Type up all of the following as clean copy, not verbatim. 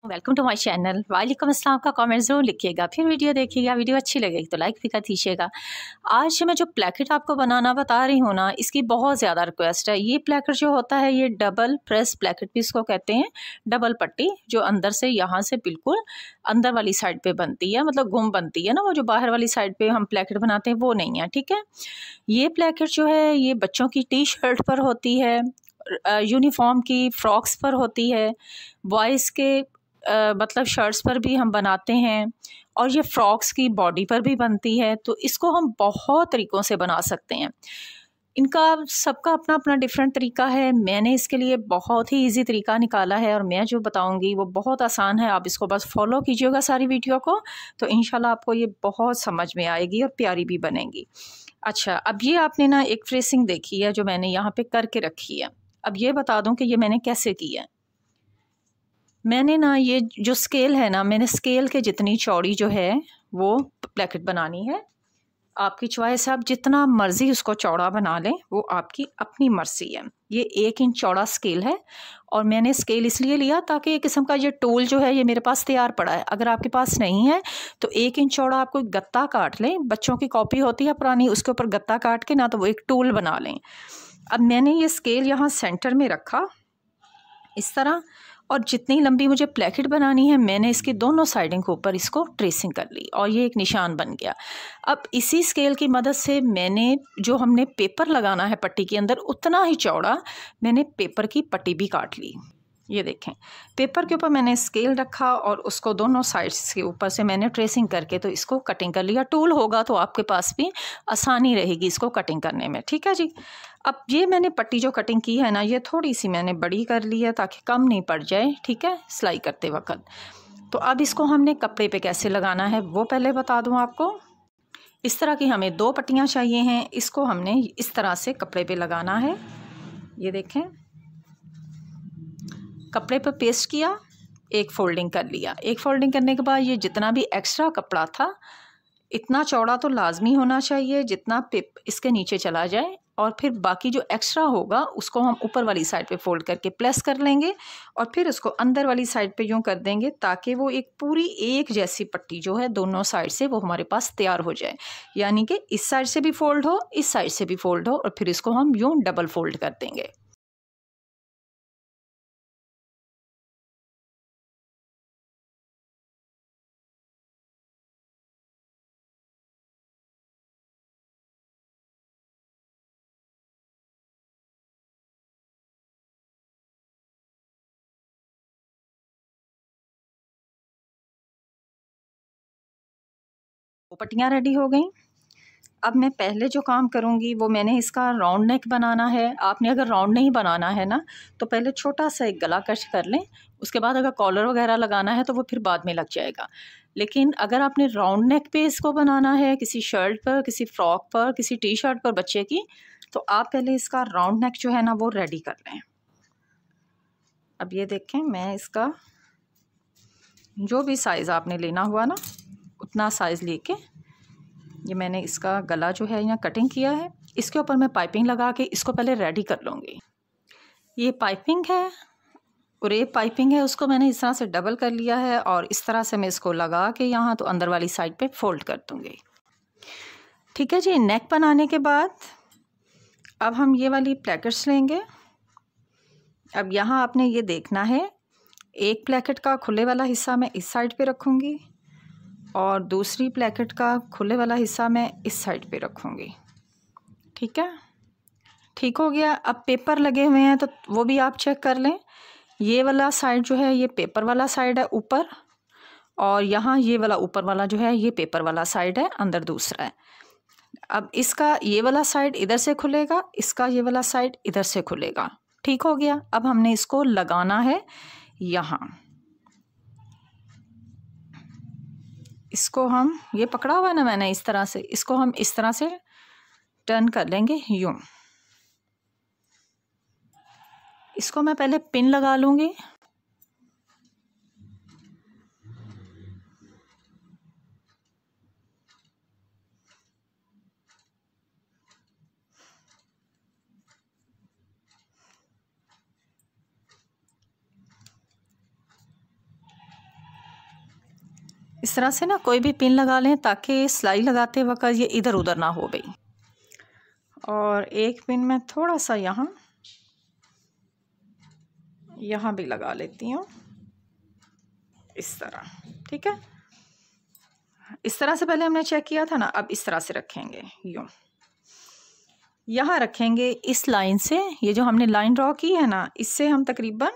Welcome to my channel. वालेकुम अस्सलाम का कमेंट ज़रूर लिखिएगा, फिर वीडियो देखिएगा। वीडियो अच्छी लगेगी तो लाइक भी कर दीजिएगा। आज मैं जो प्लेकेट आपको बनाना बता रही हूँ ना, इसकी बहुत ज़्यादा रिक्वेस्ट है। ये प्लेकेट जो होता है ये डबल प्रेस प्लेकेट भी इसको कहते हैं। डबल पट्टी जो अंदर से यहाँ से बिल्कुल अंदर वाली साइड पे बनती है, मतलब गुम बनती है ना, वो जो बाहर वाली साइड पे हम प्लेकेट बनाते हैं वो नहीं है। ठीक है, ये प्लेकेट जो है ये बच्चों की टी शर्ट पर होती है, यूनिफॉर्म की फ्रॉक्स पर होती है, बॉयज़ के मतलब शर्ट्स पर भी हम बनाते हैं, और ये फ्रॉक्स की बॉडी पर भी बनती है। तो इसको हम बहुत तरीक़ों से बना सकते हैं। इनका सबका अपना अपना डिफरेंट तरीका है। मैंने इसके लिए बहुत ही इजी तरीका निकाला है और मैं जो बताऊंगी वो बहुत आसान है। आप इसको बस फॉलो कीजिएगा सारी वीडियो को, तो इंशाल्लाह आपको ये बहुत समझ में आएगी और प्यारी भी बनेगी। अच्छा, अब ये आपने ना एक फ्रेसिंग देखी है जो मैंने यहाँ पे करके रखी है। अब ये बता दूं कि ये मैंने कैसे की है। मैंने ना ये जो स्केल है ना, मैंने स्केल के जितनी चौड़ी जो है वो प्लेकेट बनानी है। आपकी चॉइस है, आप जितना मर्ज़ी उसको चौड़ा बना लें, वो आपकी अपनी मर्ज़ी है। ये 1 इंच चौड़ा स्केल है और मैंने स्केल इसलिए लिया ताकि एक किस्म का ये टूल जो है ये मेरे पास तैयार पड़ा है। अगर आपके पास नहीं है तो 1 इंच चौड़ा आप कोई गत्ता काट लें, बच्चों की कॉपी होती है पुरानी, उसके ऊपर गत्ता काट के ना तो वो एक टूल बना लें। अब मैंने ये स्केल यहाँ सेंटर में रखा इस तरह, और जितनी लंबी मुझे प्लेकेट बनानी है मैंने इसकी दोनों साइडों के ऊपर इसको ट्रेसिंग कर ली और ये एक निशान बन गया। अब इसी स्केल की मदद से मैंने जो हमने पेपर लगाना है पट्टी के अंदर उतना ही चौड़ा मैंने पेपर की पट्टी भी काट ली। ये देखें, पेपर के ऊपर मैंने स्केल रखा और उसको दोनों साइड्स के ऊपर से मैंने ट्रेसिंग करके तो इसको कटिंग कर लिया। टूल होगा तो आपके पास भी आसानी रहेगी इसको कटिंग करने में। ठीक है जी। अब ये मैंने पट्टी जो कटिंग की है ना, ये थोड़ी सी मैंने बड़ी कर ली है ताकि कम नहीं पड़ जाए। ठीक है, सिलाई करते वक्त। तो अब इसको हमने कपड़े पे कैसे लगाना है वो पहले बता दूं आपको। इस तरह की हमें 2 पट्टियाँ चाहिए हैं। इसको हमने इस तरह से कपड़े पे लगाना है। ये देखें, कपड़े पर पेस्ट किया, एक फोल्डिंग कर लिया। एक फोल्डिंग करने के बाद ये जितना भी एक्स्ट्रा कपड़ा था, इतना चौड़ा तो लाजमी होना चाहिए जितना इसके नीचे चला जाए, और फिर बाकी जो एक्स्ट्रा होगा उसको हम ऊपर वाली साइड पे फोल्ड करके प्रेस कर लेंगे और फिर उसको अंदर वाली साइड पे यूँ कर देंगे ताकि वो एक पूरी एक जैसी पट्टी जो है दोनों साइड से वो हमारे पास तैयार हो जाए। यानी कि इस साइड से भी फोल्ड हो, इस साइड से भी फोल्ड हो, और फिर इसको हम यूँ डबल फोल्ड कर देंगे। पट्टियाँ रेडी हो गई। अब मैं पहले जो काम करूँगी वो मैंने इसका राउंड नेक बनाना है। आपने अगर राउंड नहीं बनाना है ना तो पहले छोटा सा एक गला कट कर लें, उसके बाद अगर कॉलर वगैरह लगाना है तो वो फिर बाद में लग जाएगा। लेकिन अगर आपने राउंड नेक पे इसको बनाना है किसी शर्ट पर, किसी फ्रॉक पर, किसी टी शर्ट पर बच्चे की, तो आप पहले इसका राउंड नेक जो है ना वो रेडी कर लें। अब ये देखें, मैं इसका जो भी साइज़ आपने लेना हुआ ना उतना साइज़ लेके ये मैंने इसका गला जो है यहाँ कटिंग किया है। इसके ऊपर मैं पाइपिंग लगा के इसको पहले रेडी कर लूँगी। ये पाइपिंग है और ये पाइपिंग है, उसको मैंने इस तरह से डबल कर लिया है और इस तरह से मैं इसको लगा के यहाँ तो अंदर वाली साइड पे फोल्ड कर दूँगी। ठीक है जी। नेक बनाने के बाद अब हम ये वाली प्लेकेट्स लेंगे। अब यहाँ आपने ये देखना है, एक प्लेकेट का खुले वाला हिस्सा मैं इस साइड पे रखूँगी और दूसरी प्लेकेट का खुले वाला हिस्सा मैं इस साइड पे रखूँगी। ठीक है, ठीक हो गया। अब पेपर लगे हुए हैं तो वो भी आप चेक कर लें। ये वाला साइड जो है ये पेपर वाला साइड है ऊपर, और यहाँ ये वाला ऊपर वाला जो है ये पेपर वाला साइड है, अंदर दूसरा है। अब इसका ये वाला साइड इधर से खुलेगा, इसका ये वाला साइड इधर से खुलेगा। ठीक हो गया। अब हमने इसको लगाना है यहाँ। इसको हम, ये पकड़ा हुआ है ना मैंने इस तरह से, इसको हम इस तरह से टर्न कर लेंगे यूँ। इसको मैं पहले पिन लगा लूँगी। इस तरह से ना कोई भी पिन लगा लें ताकि सिलाई लगाते वक्त ये इधर उधर ना हो गई। और एक पिन मैं थोड़ा सा यहाँ भी लगा लेती हूँ इस तरह। ठीक है, इस तरह से पहले हमने चेक किया था ना, अब इस तरह से रखेंगे, यूँ यहाँ रखेंगे इस लाइन से। ये जो हमने लाइन ड्रॉ की है ना, इससे हम तकरीबन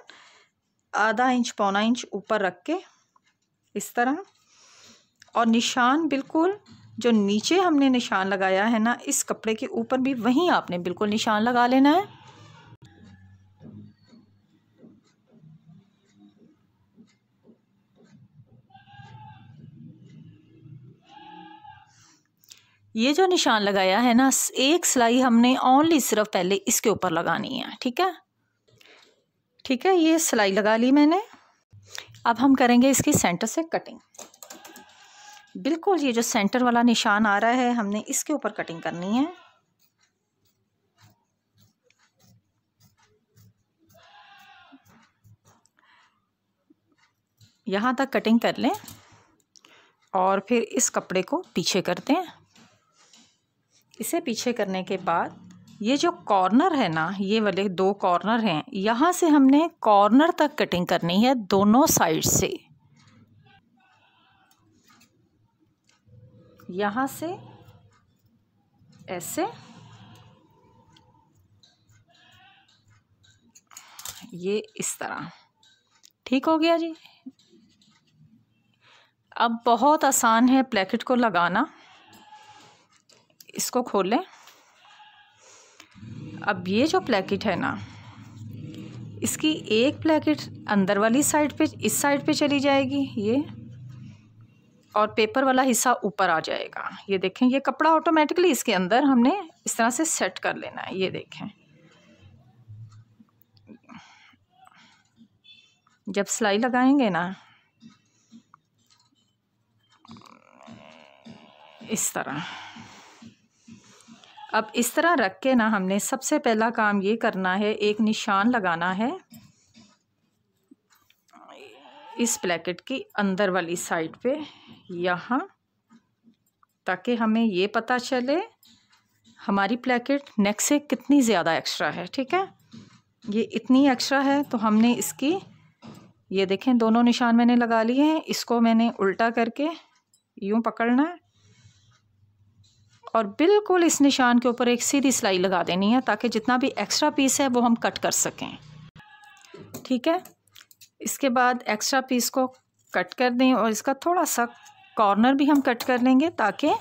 आधा इंच पौना इंच ऊपर रख के इस तरह, और निशान बिल्कुल जो नीचे हमने निशान लगाया है ना इस कपड़े के ऊपर भी वहीं आपने बिल्कुल निशान लगा लेना है। ये जो निशान लगाया है ना, एक सिलाई हमने ओनली सिर्फ पहले इसके ऊपर लगानी है। ठीक है, ठीक है, ये सिलाई लगा ली मैंने। अब हम करेंगे इसकी सेंटर से कटिंग। बिल्कुल ये जो सेंटर वाला निशान आ रहा है हमने इसके ऊपर कटिंग करनी है। यहाँ तक कटिंग कर लें और फिर इस कपड़े को पीछे करते हैं। इसे पीछे करने के बाद ये जो कॉर्नर है ना, ये वाले दो कॉर्नर हैं, यहाँ से हमने कॉर्नर तक कटिंग करनी है दोनों साइड से। यहाँ से ऐसे, ये इस तरह। ठीक हो गया जी। अब बहुत आसान है प्लेकेट को लगाना। इसको खोलें। अब ये जो प्लेकेट है ना, इसकी एक प्लेकेट अंदर वाली साइड पे, इस साइड पे चली जाएगी ये, और पेपर वाला हिस्सा ऊपर आ जाएगा। ये देखें, ये कपड़ा ऑटोमेटिकली इसके अंदर हमने इस तरह से सेट कर लेना है। ये देखें, जब सिलाई लगाएंगे ना इस तरह, अब इस तरह रख के ना हमने सबसे पहला काम ये करना है, एक निशान लगाना है इस प्लेकेट की अंदर वाली साइड पे यहाँ, ताकि हमें ये पता चले हमारी प्लेकेट नेक से कितनी ज़्यादा एक्स्ट्रा है। ठीक है, ये इतनी एक्स्ट्रा है तो हमने इसकी, ये देखें दोनों निशान मैंने लगा लिए हैं, इसको मैंने उल्टा करके यूँ पकड़ना है और बिल्कुल इस निशान के ऊपर एक सीधी सिलाई लगा देनी है ताकि जितना भी एक्स्ट्रा पीस है वो हम कट कर सकें। ठीक है, इसके बाद एक्स्ट्रा पीस को कट कर दें और इसका थोड़ा सा कॉर्नर भी हम कट कर लेंगे ताकि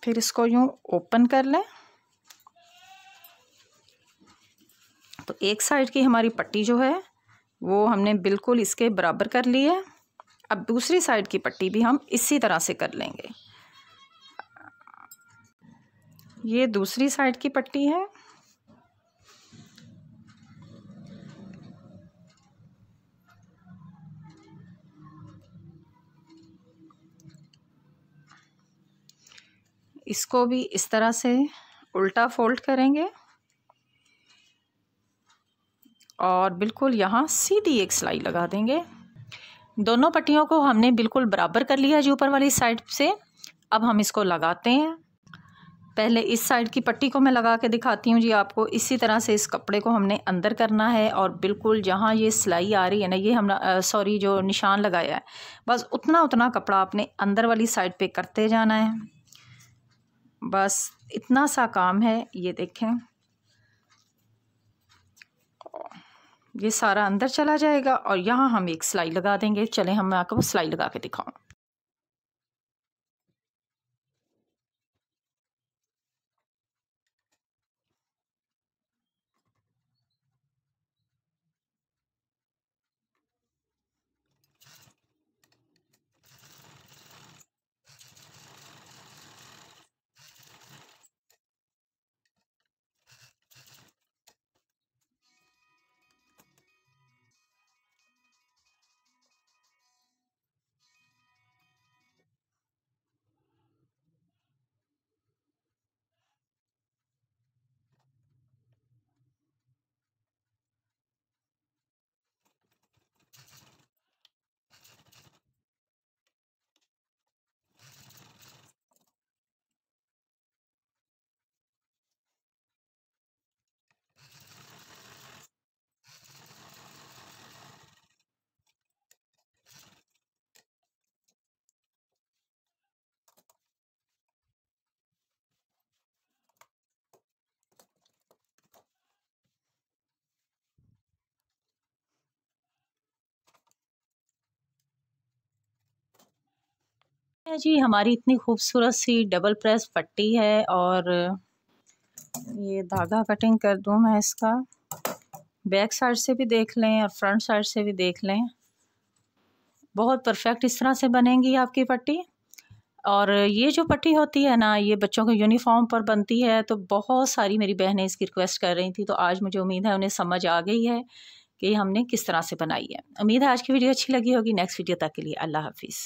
फिर इसको यूँ ओपन कर लें। तो एक साइड की हमारी पट्टी जो है वो हमने बिल्कुल इसके बराबर कर ली है। अब दूसरी साइड की पट्टी भी हम इसी तरह से कर लेंगे। ये दूसरी साइड की पट्टी है। इसको भी इस तरह से उल्टा फोल्ड करेंगे और बिल्कुल यहाँ सीधी एक सिलाई लगा देंगे। दोनों पट्टियों को हमने बिल्कुल बराबर कर लिया जी ऊपर वाली साइड से। अब हम इसको लगाते हैं। पहले इस साइड की पट्टी को मैं लगा के दिखाती हूँ जी आपको। इसी तरह से इस कपड़े को हमने अंदर करना है और बिल्कुल जहाँ ये सिलाई आ रही है ना, ये हम सॉरी जो निशान लगाया है, बस उतना उतना कपड़ा आपने अंदर वाली साइड पे करते जाना है। बस इतना सा काम है। ये देखें, ये सारा अंदर चला जाएगा और यहाँ हम एक सिलाई लगा देंगे। चलें हम मैं आपको सिलाई लगा के दिखाऊं। जी हमारी इतनी खूबसूरत सी डबल प्रेस पट्टी है। और ये धागा कटिंग कर दूँ मैं इसका, बैक साइड से भी देख लें और फ्रंट साइड से भी देख लें, बहुत परफेक्ट इस तरह से बनेगी आपकी पट्टी। और ये जो पट्टी होती है ना, ये बच्चों के यूनिफॉर्म पर बनती है। तो बहुत सारी मेरी बहनें इसकी रिक्वेस्ट कर रही थी, तो आज मुझे उम्मीद है उन्हें समझ आ गई है कि हमने किस तरह से बनाई है। उम्मीद है आज की वीडियो अच्छी लगी होगी। नेक्स्ट वीडियो तक के लिए अल्लाह हाफिज़।